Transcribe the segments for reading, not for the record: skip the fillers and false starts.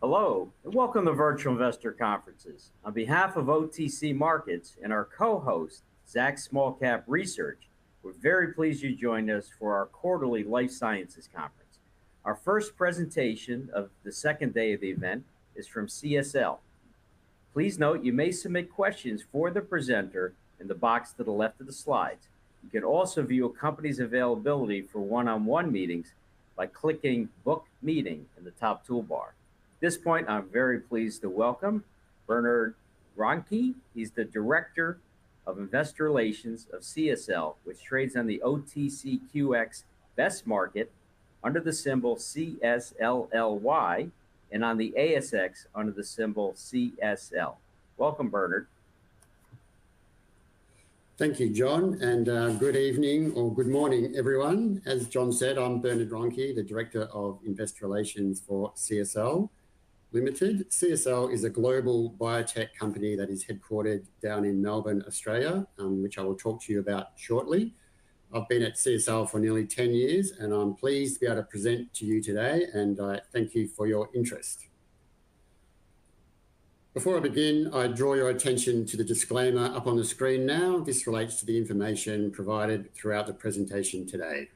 Hello, and welcome to Virtual Investor Conferences. On behalf of OTC Markets and our co-host, Zacks Small Cap Research, we're very pleased you joined us for our quarterly Life Sciences Conference. Our first presentation of the second day of the event is from CSL. Please note you may submit questions for the presenter in the box to the left of the slides. You can also view a company's availability for one-on-one meetings by clicking Book Meeting in the top toolbar. At this point, I'm very pleased to welcome Bernard Ronke. He's the Director of Investor Relations of CSL, which trades on the OTCQX Best Market under the symbol CSLLY and on the ASX under the symbol CSL. Welcome, Bernard. Thank you, John, and good evening or good morning, everyone. As John said, I'm Bernard Ronke, the Director of Investor Relations for CSL Limited. CSL is a global biotech company that is headquartered down in Melbourne, Australia, which I will talk to you about shortly. I've been at CSL for nearly 10 years, and I'm pleased to be able to present to you today, and I thank you for your interest. Before I begin, I draw your attention to the disclaimer up on the screen now. This relates to the information provided throughout the presentation today.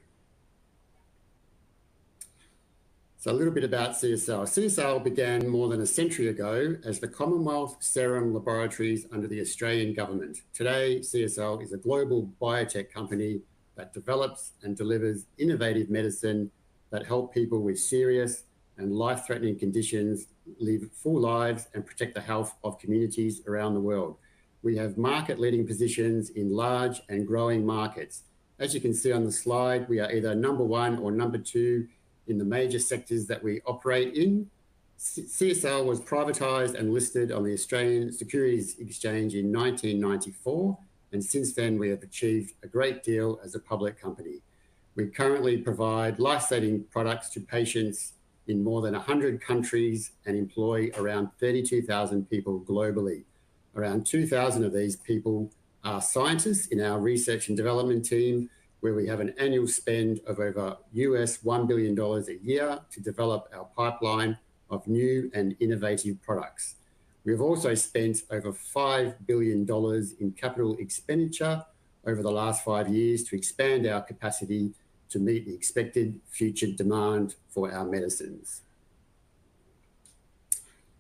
So a little bit about CSL. CSL began more than a century ago as the Commonwealth Serum Laboratories under the Australian government. Today, CSL is a global biotech company that develops and delivers innovative medicine that help people with serious and life-threatening conditions live full lives and protect the health of communities around the world. We have market-leading positions in large and growing markets. As you can see on the slide, we are either number one or number two in the major sectors that we operate in. CSL was privatised and listed on the Australian Securities Exchange in 1994, and since then we have achieved a great deal as a public company. We currently provide life-saving products to patients in more than 100 countries and employ around 32,000 people globally. Around 2,000 of these people are scientists in our research and development team, where we have an annual spend of over $1 billion a year to develop our pipeline of new and innovative products. We have also spent over $5 billion in capital expenditure over the last 5 years to expand our capacity to meet the expected future demand for our medicines.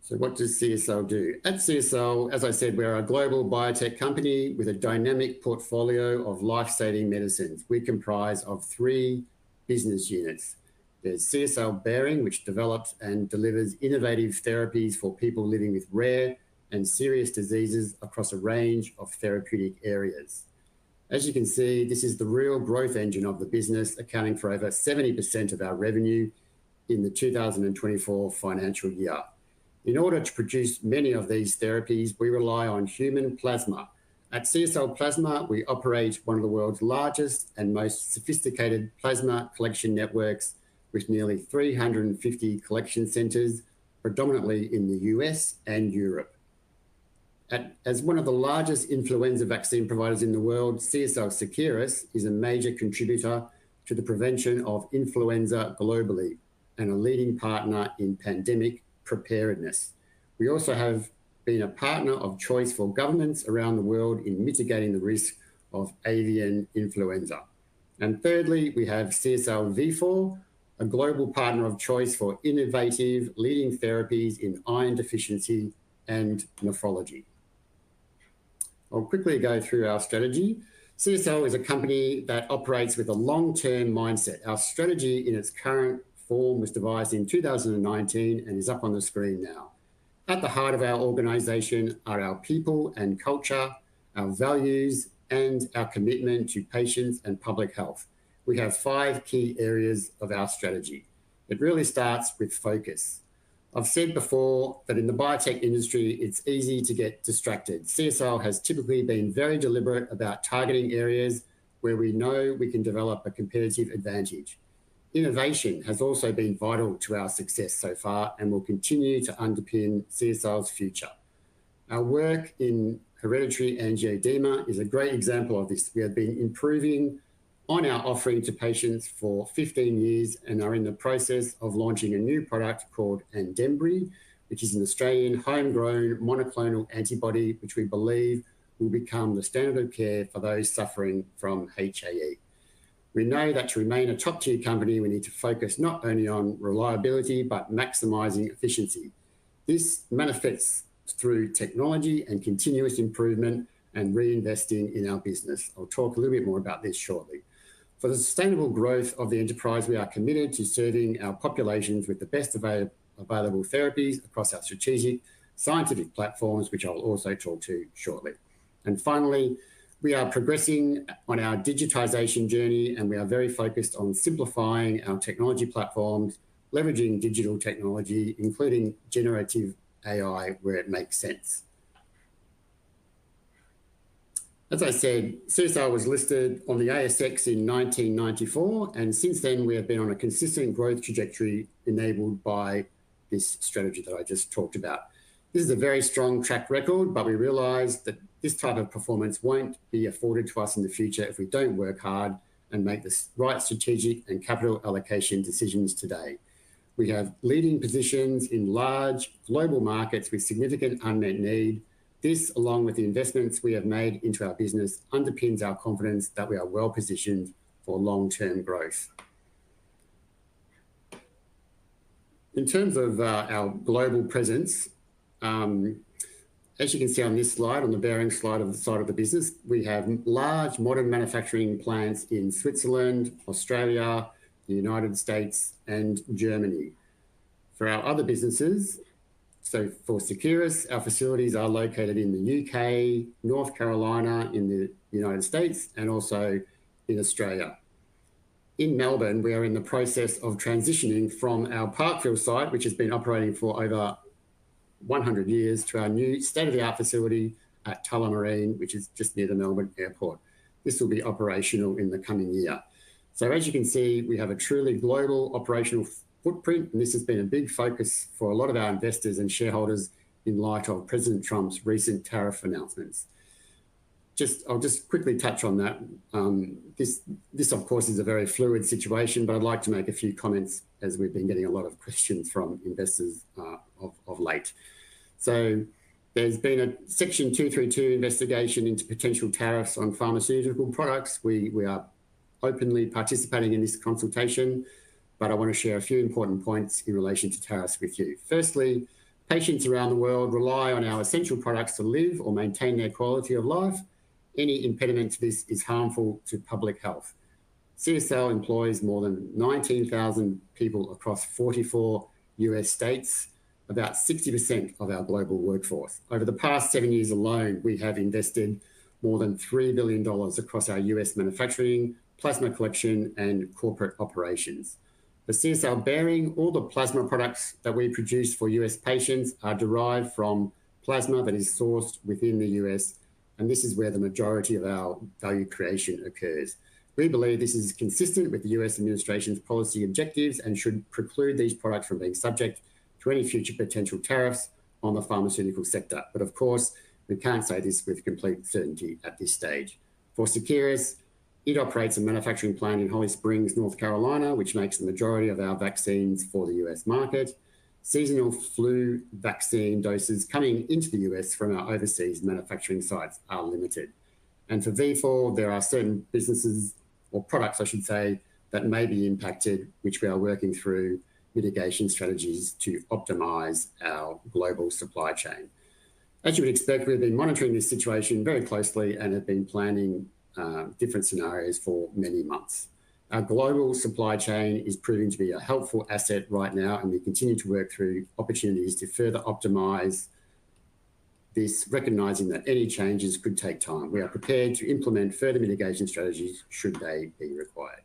So what does CSL do? At CSL, as I said, we're a global biotech company with a dynamic portfolio of life-saving medicines. We comprise of 3 business units. There's CSL Behring, which develops and delivers innovative therapies for people living with rare and serious diseases across a range of therapeutic areas. As you can see, this is the real growth engine of the business, accounting for over 70% of our revenue in the 2024 financial year. In order to produce many of these therapies, we rely on human plasma. At CSL Plasma, we operate one of the world's largest and most sophisticated plasma collection networks with nearly 350 collection centres, predominantly in the US and Europe. As one of the largest influenza vaccine providers in the world, CSL Seqirus is a major contributor to the prevention of influenza globally and a leading partner in pandemic preparedness. We also have been a partner of choice for governments around the world in mitigating the risk of avian influenza. And thirdly, we have CSL Vifor, a global partner of choice for innovative leading therapies in iron deficiency and nephrology. I'll quickly go through our strategy. CSL is a company that operates with a long-term mindset. Our strategy in its current form was devised in 2019 and is up on the screen now. At the heart of our organisation are our people and culture, our values, and our commitment to patients and public health. We have 5 key areas of our strategy. It really starts with focus. I've said before that in the biotech industry, it's easy to get distracted. CSL has typically been very deliberate about targeting areas where we know we can develop a competitive advantage. Innovation has also been vital to our success so far and will continue to underpin CSL's future. Our work in hereditary angioedema is a great example of this. We have been improving on our offering to patients for 15 years and are in the process of launching a new product called Andembry, which is an Australian homegrown monoclonal antibody, which we believe will become the standard of care for those suffering from HAE. We know that to remain a top-tier company, we need to focus not only on reliability, but maximising efficiency. This manifests through technology and continuous improvement and reinvesting in our business. I'll talk a little bit more about this shortly. For the sustainable growth of the enterprise, we are committed to serving our populations with the best available therapies across our strategic scientific platforms, which I'll also talk to shortly. And finally, we are progressing on our digitisation journey, and we are very focused on simplifying our technology platforms, leveraging digital technology, including generative AI where it makes sense. As I said, CSL was listed on the ASX in 1994, and since then we have been on a consistent growth trajectory enabled by this strategy that I just talked about. This is a very strong track record, but we realise that this type of performance won't be afforded to us in the future if we don't work hard and make the right strategic and capital allocation decisions today. We have leading positions in large global markets with significant unmet need. This, along with the investments we have made into our business, underpins our confidence that we are well positioned for long-term growth. In terms of our global presence, as you can see on this slide, on the bearing slide of the side of the business, we have large modern manufacturing plants in Switzerland, Australia, the United States, and Germany. For our other businesses, so for Seqirus, our facilities are located in the UK, North Carolina in the United States, and also in Australia. In Melbourne, we are in the process of transitioning from our Parkville site, which has been operating for over 100 years, to our new state-of-the-art facility at Tullamarine, which is just near the Melbourne airport. This will be operational in the coming year. So as you can see, we have a truly global operational footprint, and this has been a big focus for a lot of our investors and shareholders in light of President Trump's recent tariff announcements. I'll just quickly touch on that. This, of course, is a very fluid situation, but I'd like to make a few comments as we've been getting a lot of questions from investors of late. So there's been a Section 232 investigation into potential tariffs on pharmaceutical products. We are openly participating in this consultation, but I want to share a few important points in relation to tariffs with you. Firstly, patients around the world rely on our essential products to live or maintain their quality of life. Any impediment to this is harmful to public health. CSL employs more than 19,000 people across 44 US states, about 60% of our global workforce. Over the past 7 years alone, we have invested more than $3 billion across our US manufacturing, plasma collection, and corporate operations. For CSL Behring, all the plasma products that we produce for US patients are derived from plasma that is sourced within the US, and this is where the majority of our value creation occurs. We believe this is consistent with the US administration's policy objectives and should preclude these products from being subject to any future potential tariffs on the pharmaceutical sector. But of course, we can't say this with complete certainty at this stage. For Seqirus, it operates a manufacturing plant in Holly Springs, North Carolina, which makes the majority of our vaccines for the US market. Seasonal flu vaccine doses coming into the US from our overseas manufacturing sites are limited. And for Vifor, there are certain businesses, or products I should say, that may be impacted, which we are working through mitigation strategies to optimise our global supply chain. As you would expect, we've been monitoring this situation very closely and have been planning different scenarios for many months. Our global supply chain is proving to be a helpful asset right now, and we continue to work through opportunities to further optimise this, recognising that any changes could take time. We are prepared to implement further mitigation strategies should they be required.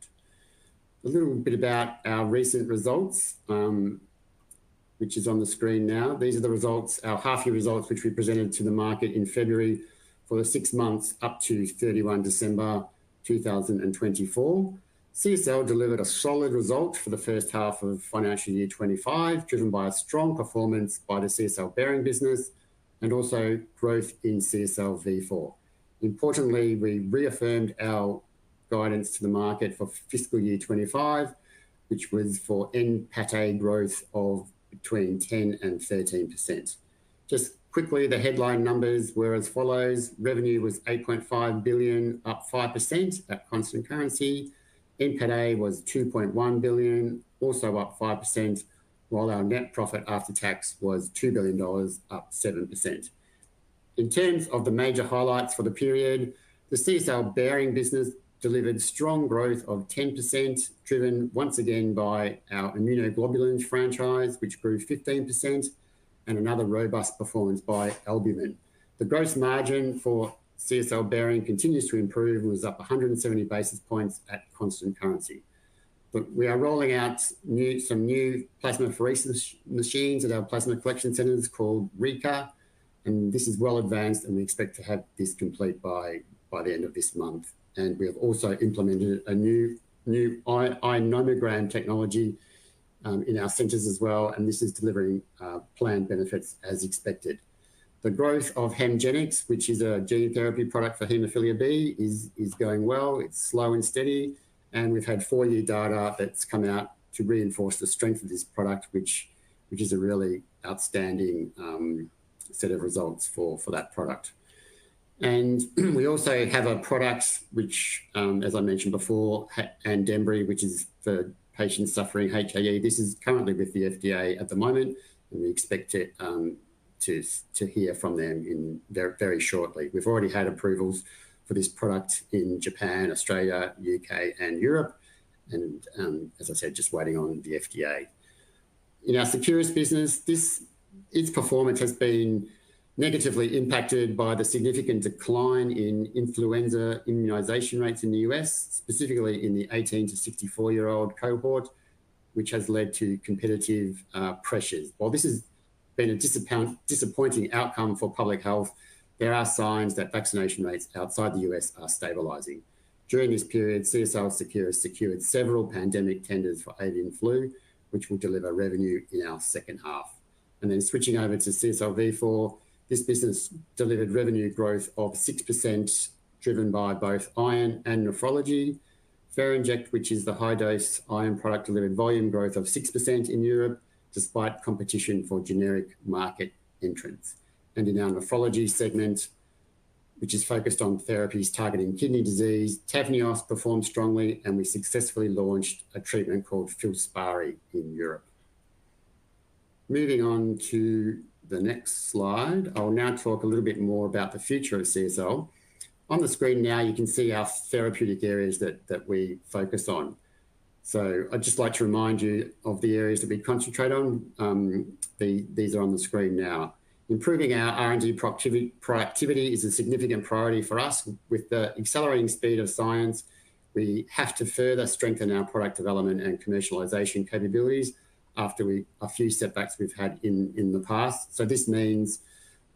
A little bit about our recent results, which is on the screen now. These are the results, our half-year results, which we presented to the market in February for the 6 months up to 31 December 2024. CSL delivered a solid result for the first half of financial year 25, driven by a strong performance by the CSL Behring business and also growth in CSL Vifor. Importantly, we reaffirmed our guidance to the market for fiscal year 25, which was for NPATA growth of between 10 and 13%. Just quickly, the headline numbers were as follows. Revenue was 8.5 billion, up 5% at constant currency. NPATA was 2.1 billion, also up 5%, while our net profit after tax was $2 billion, up 7%. In terms of the major highlights for the period, the CSL Behring business delivered strong growth of 10%, driven once again by our immunoglobulins franchise, which grew 15%, and another robust performance by albumin. The gross margin for CSL Behring continues to improve and was up 170 basis points at constant currency. But we are rolling out some new plasmapheresis machines at our plasma collection centres called RECA, and this is well advanced, and we expect to have this complete by the end of this month. And we have also implemented a new ionomogram technology in our centres as well, and this is delivering planned benefits as expected. The growth of Hemgenix, which is a gene therapy product for haemophilia B, is going well. It's slow and steady, and we've had 4-year data that's come out to reinforce the strength of this product, which is a really outstanding set of results for that product. And we also have a product which, as I mentioned before, Andembry, which is for patients suffering HAE. This is currently with the FDA at the moment, and we expect it to hear from them in very shortly. We've already had approvals for this product in Japan, Australia, UK, and Europe, and as I said, just waiting on the FDA. In our Seqirus business, its performance has been negatively impacted by the significant decline in influenza immunisation rates in the US, specifically in the 18 to 64-year-old cohort, which has led to competitive pressures. While this has been a disappointing outcome for public health, there are signs that vaccination rates outside the US are stabilising. During this period, CSL Seqirus secured several pandemic tenders for avian flu, which will deliver revenue in our second half. And then switching over to CSL Vifor, this business delivered revenue growth of 6%, driven by both iron and nephrology. Ferinject, which is the high-dose iron product, delivered volume growth of 6% in Europe, despite competition for generic market entrants. And in our nephrology segment, which is focused on therapies targeting kidney disease, Tavneos performed strongly, and we successfully launched a treatment called Filspari in Europe. Moving on to the next slide, I'll now talk a little bit more about the future of CSL. On the screen now, you can see our therapeutic areas that we focus on. So I'd just like to remind you of the areas that we concentrate on. These are on the screen now. Improving our R&D productivity is a significant priority for us. With the accelerating speed of science, we have to further strengthen our product development and commercialization capabilities after a few setbacks we've had in the past. So this means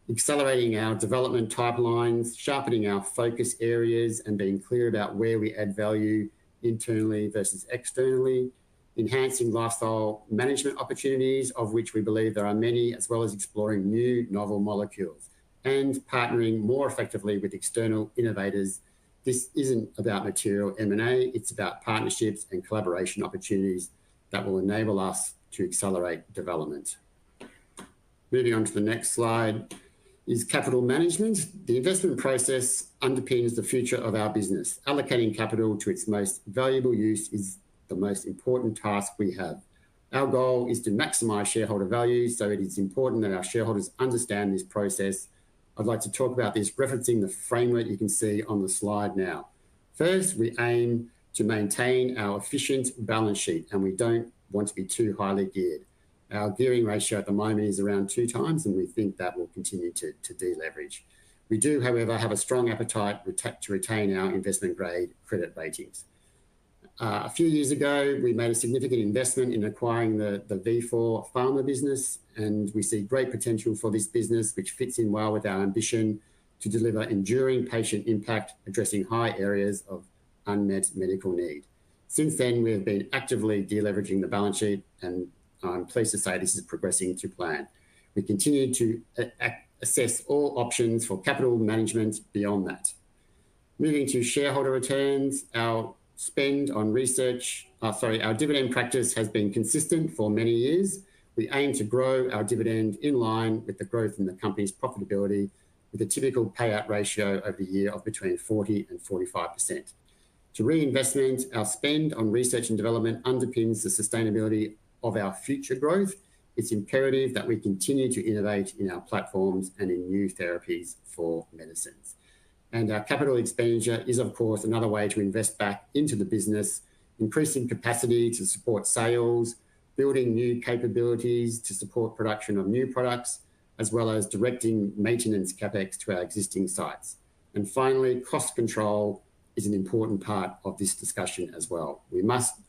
accelerating our development pipelines, sharpening our focus areas, and being clear about where we add value internally versus externally, enhancing lifestyle management opportunities, of which we believe there are many, as well as exploring new novel molecules, and partnering more effectively with external innovators. This isn't about material M&A, it's about partnerships and collaboration opportunities that will enable us to accelerate development. Moving on to the next slide is capital management. The investment process underpins the future of our business. Allocating capital to its most valuable use is the most important task we have. Our goal is to maximize shareholder value, so it is important that our shareholders understand this process. I'd like to talk about this referencing the framework you can see on the slide now. First, we aim to maintain our efficient balance sheet, and we don't want to be too highly geared. Our gearing ratio at the moment is around 2 times, and we think that will continue to deleverage. We do, however, have a strong appetite to retain our investment-grade credit ratings. A few years ago, we made a significant investment in acquiring the Vifor pharma business, and we see great potential for this business, which fits in well with our ambition to deliver enduring patient impact, addressing high areas of unmet medical need. Since then, we have been actively deleveraging the balance sheet, and I'm pleased to say this is progressing to plan. We continue to assess all options for capital management beyond that. Moving to shareholder returns, our dividend practice has been consistent for many years. We aim to grow our dividend in line with the growth in the company's profitability, with a typical payout ratio over the year of between 40 and 45%. To reinvestment, our spend on research and development underpins the sustainability of our future growth. It's imperative that we continue to innovate in our platforms and in new therapies for medicines. And our capital expenditure is, of course, another way to invest back into the business, increasing capacity to support sales, building new capabilities to support production of new products, as well as directing maintenance CapEx to our existing sites. And finally, cost control is an important part of this discussion as well. We must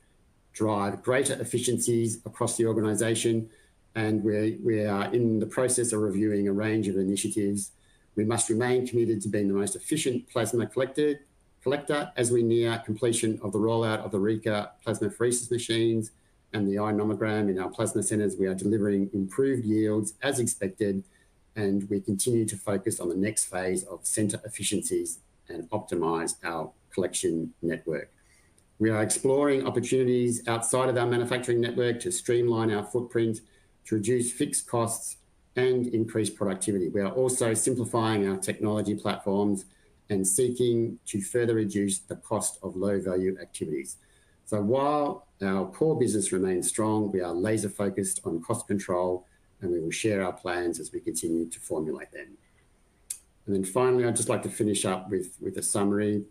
drive greater efficiencies across the organisation, and we are in the process of reviewing a range of initiatives. We must remain committed to being the most efficient plasma collector as we near completion of the rollout of the RECA plasmapheresis machines and the iNomogram in our plasma centres. We are delivering improved yields as expected, and we continue to focus on the next phase of centre efficiencies and optimise our collection network. We are exploring opportunities outside of our manufacturing network to streamline our footprint, to reduce fixed costs and increase productivity. We are also simplifying our technology platforms and seeking to further reduce the cost of low-value activities. So while our core business remains strong, we are laser focused on cost control, and we will share our plans as we continue to formulate them. And then finally, I'd just like to finish up with a summary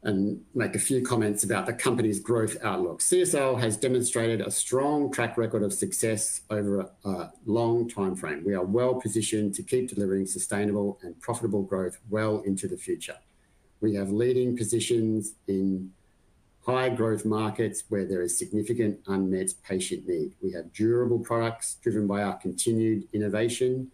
and make a few comments about the company's growth outlook. CSL has demonstrated a strong track record of success over a long time frame. We are well positioned to keep delivering sustainable and profitable growth well into the future. We have leading positions in high growth markets where there is significant unmet patient need. We have durable products driven by our continued innovation.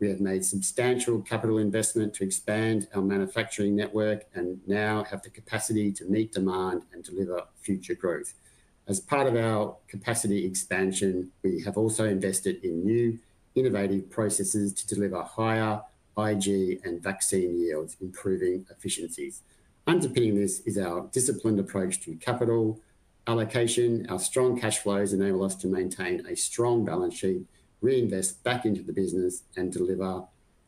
We have made substantial capital investment to expand our manufacturing network and now have the capacity to meet demand and deliver future growth. As part of our capacity expansion, we have also invested in new innovative processes to deliver higher IG and vaccine yields, improving efficiencies. Underpinning this is our disciplined approach to capital allocation. Our strong cash flows enable us to maintain a strong balance sheet, reinvest back into the business and deliver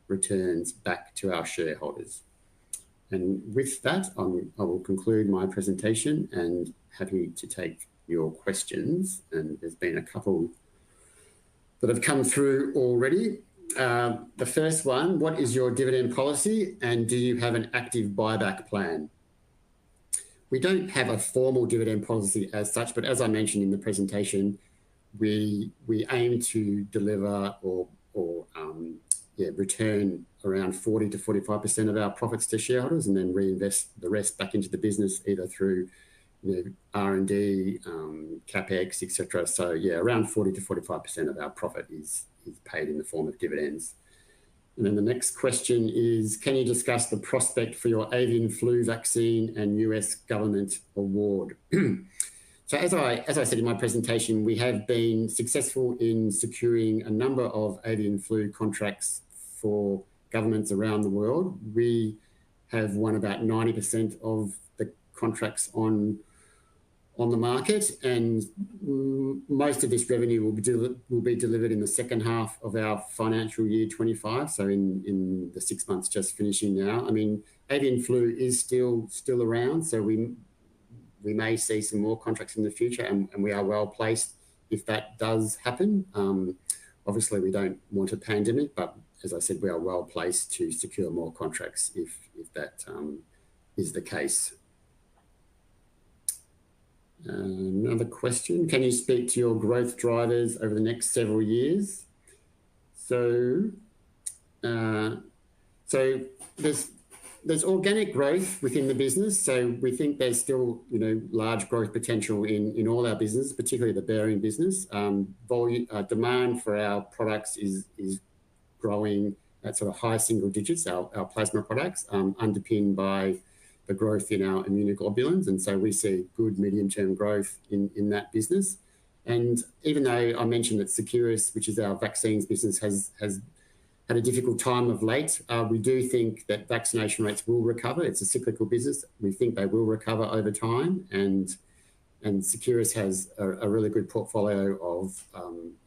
returns back to our shareholders. And with that, I will conclude my presentation and happy to take your questions. And there's been a couple that have come through already. The first one, what is your dividend policy and do you have an active buyback plan? We don't have a formal dividend policy as such, but as I mentioned in the presentation, we aim to deliver or return around 40 to 45% of our profits to shareholders and then reinvest the rest back into the business either through R&D, CapEx, etc. So yeah, around 40 to 45% of our profit is paid in the form of dividends. And then the next question is, can you discuss the prospect for your avian flu vaccine and US government award? So as I said in my presentation, we have been successful in securing a number of avian flu contracts for governments around the world. We have won about 90% of the contracts on the market, and most of this revenue will be delivered in the second half of our financial year 25, so in the 6 months just finishing now. I mean, avian flu is still around, so we may see some more contracts in the future, and we are well placed if that does happen. Obviously, we don't want a pandemic, but as I said, we are well placed to secure more contracts if that is the case. Another question, can you speak to your growth drivers over the next several years? So there's organic growth within the business. So we think there's still, large growth potential in all our business, particularly the bearing business. Demand for our products is growing at sort of high single digits, our plasma products, underpinned by the growth in our immunoglobulins. And so we see good medium-term growth in that business. And even though I mentioned that Seqirus, which is our vaccines business, has had a difficult time of late, we do think that vaccination rates will recover. It's a cyclical business. We think they will recover over time. And And Seqirus has a really good portfolio of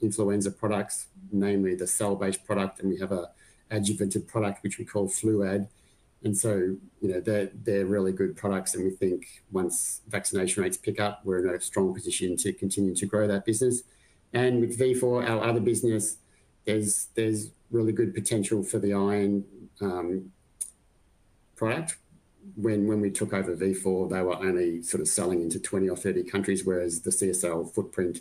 influenza products, namely the cell-based product, and we have a adjuvanted product which we call Fluad. And so, they're really good products, and we think once vaccination rates pick up, we're in a strong position to continue to grow that business. And with V4, our other business, there's really good potential for the iron product. When we took over V4, they were only sort of selling into 20 or 30 countries, whereas the CSL footprint,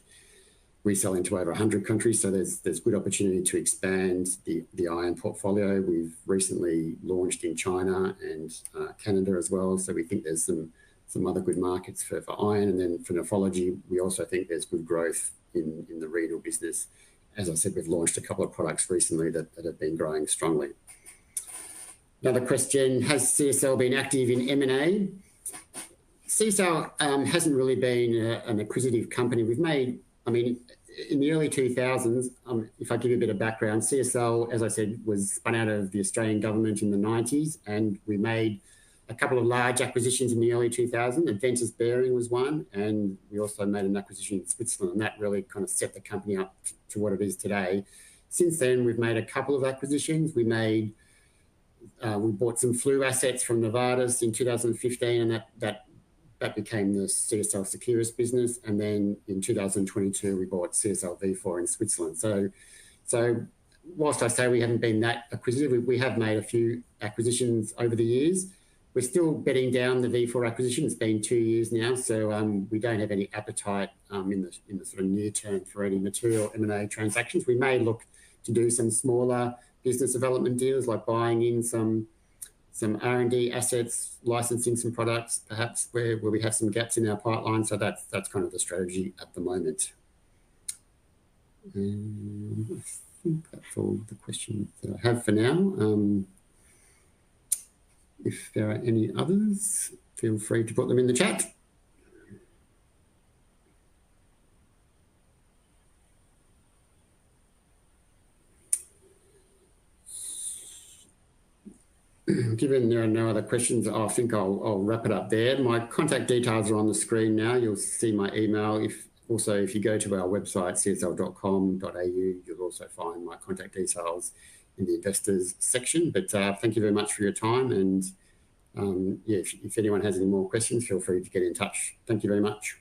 we sell into over 100 countries. So there's good opportunity to expand the iron portfolio. We've recently launched in China and Canada as well. So we think there's some other good markets for iron. And then for nephrology, we also think there's good growth in the renal business. As I said, we've launched a couple of products recently that have been growing strongly. Another question, has CSL been active in M&A? CSL hasn't really been an acquisitive company. We've made, in the early 2000s, if I give you a bit of background, CSL, as I said, was spun out of the Australian government in the 90s, and we made a couple of large acquisitions in the early 2000s. Adventus Bearing was one, and we also made an acquisition in Switzerland, and that really kind of set the company up to what it is today. Since then, we've made a couple of acquisitions. We bought some flu assets from Novartis in 2015, and that became the CSL Seqirus business. And then in 2022, we bought CSL V4 in Switzerland. So whilst I say we haven't been that acquisitive, we have made a few acquisitions over the years. We're still bedding down the V4 acquisition. It's been 2 years now, so we don't have any appetite in the sort of near term for any material M&A transactions. We may look to do some smaller business development deals, like buying in some R&D assets, licensing some products, perhaps where we have some gaps in our pipeline. So that's kind of the strategy at the moment. I think that's all the questions that I have for now. If there are any others, feel free to put them in the chat. Given there are no other questions, I think I'll wrap it up there. My contact details are on the screen now. You'll see my email. If you go to our website, csl.com.au, you'll also find my contact details in the investors section. But thank you very much for your time. And if anyone has any more questions, feel free to get in touch. Thank you very much.